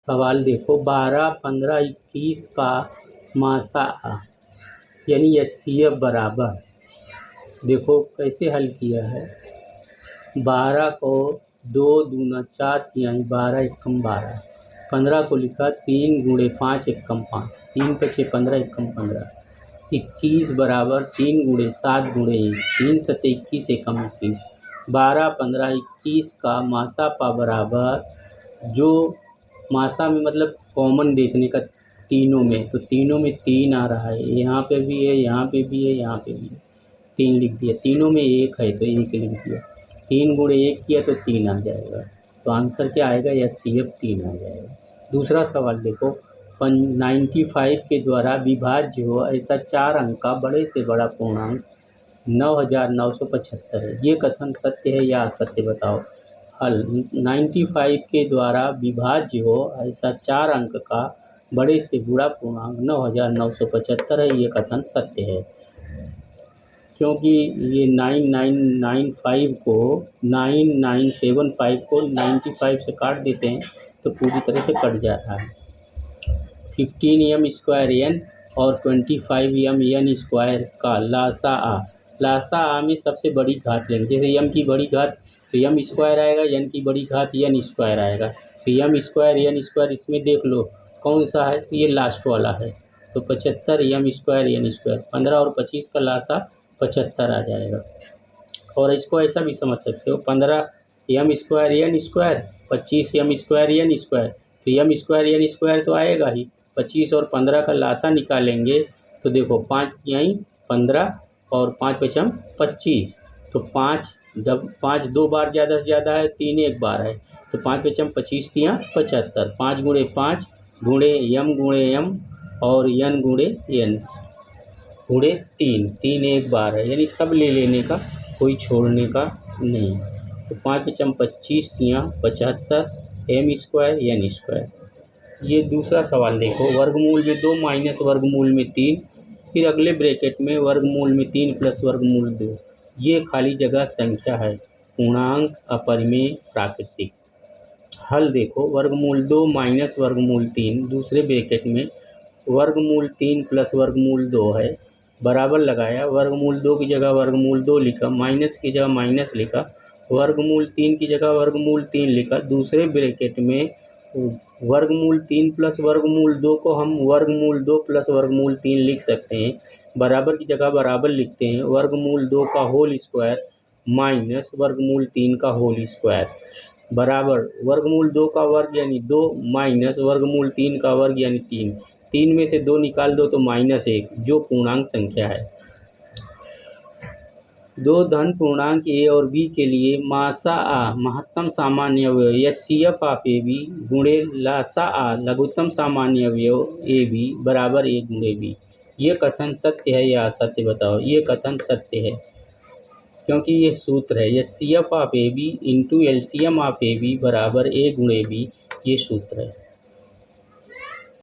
सवाल देखो, 12, 15, 21 का मासा यानी HCF बराबर, देखो कैसे हल किया है। 12 को 2 दूना 4 तिहाई 12 एकम 12, 15 को लिखा 3 गुणे 5 एकम 5, 3 पचे 15 एकम 15, 21 बराबर 3 गुणे 7 गुणे 1, 3 सत्ते 21 एकम 21, 12, 15, 21 का मासा पा बराबर, जो मासा में मतलब कॉमन देखने का तीनों में, तो तीनों में 3 आ रहा है, यहाँ पे भी है, यहाँ पे भी है, यहाँ पे भी है, 3 लिख दिया। तीनों में 1 है तो 1 लिख दिया। 3 गुणे 1 किया तो 3 आ जाएगा, तो आंसर क्या आएगा, HCF 3 आ जाएगा। दूसरा सवाल देखो, 95 के द्वारा विभाज्य हो ऐसा 4 अंक का बड़े से बड़ा पूर्णांक 9975 है, ये कथन सत्य है या असत्य बताओ। हल, 95 के द्वारा विभाज्य हो ऐसा 4 अंक का बड़े से बड़ा पूर्णांक 9975 है, ये कथन सत्य है, क्योंकि ये 9995 को 9975 को 95 से काट देते हैं तो पूरी तरह से कट जाता है। 15m स्क्वायर n और 25m n स्क्वायर का लासा आ में सबसे बड़ी घात लेंगे। जैसे m की बड़ी घात तो m स्क्वायर आएगा, n की बड़ी घात n स्क्वायर आएगा, तो m स्क्वायर n स्क्वायर इसमें देख लो कौन सा है, तो ये लास्ट वाला है, तो 75 m स्क्वायर n स्क्वायर, 15 और 25 का लासा 75 आ जाएगा। और इसको ऐसा भी समझ सकते हो, 15m square n square, 25m square n square, तो m स्क्वायर n स्क्वायर तो आएगा ही। 25 और 15 का लासा निकालेंगे तो देखो 5 तिहाई 15 और 5 पचम 25, तो 5 जब 5 2 बार ज़्यादा से ज़्यादा है, 3 एक बार है, तो 5 पचम 25 तिहां 75, 5 गुणे 5 गुणे m और n गुणे n गुणे 3 एक बार है, यानी सब ले लेने का, कोई छोड़ने का नहीं। तो 5 पचम 25 तिहां 75 m स्क्वायर n स्क्वायर। ये दूसरा सवाल देखो, वर्गमूल में 2 माइनस वर्गमूल में 3, फिर अगले ब्रैकेट में वर्गमूल में 3 प्लस वर्गमूल 2, ये खाली जगह संख्या है, पूर्णांक अपरिमेय प्राकृतिक। हल देखो, वर्गमूल 2 माइनस वर्गमूल 3 दूसरे ब्रैकेट में वर्गमूल 3 प्लस वर्गमूल 2 है, बराबर लगाया, वर्गमूल 2 की जगह वर्गमूल 2 लिखा, माइनस की जगह माइनस लिखा, वर्गमूल 3 की जगह वर्गमूल 3 लिखा। दूसरे ब्रैकेट में वर्गमूल 3 प्लस वर्गमूल 2 को हम वर्गमूल 2 प्लस वर्गमूल 3 लिख सकते हैं, बराबर की जगह बराबर लिखते हैं, वर्गमूल 2 का होल स्क्वायर माइनस वर्गमूल 3 का होल स्क्वायर बराबर वर्गमूल 2 का वर्ग यानी 2 माइनस वर्गमूल 3 का वर्ग यानी 3, 3 में से 2 निकाल दो तो -1, जो पूर्णांक संख्या है। दो धन पूर्णांक a और b के लिए मासा आ महत्तम सामान्य अवयव HCF ऑफ AB गुणे लासा आ लघुत्तम सामान्य अवयव AB बराबर 1 गुणे b, ये कथन सत्य है या असत्य बताओ। ये कथन सत्य है, क्योंकि ये सूत्र है HCF of AB into LCM of AB बराबर 1 गुणे b, ये सूत्र है।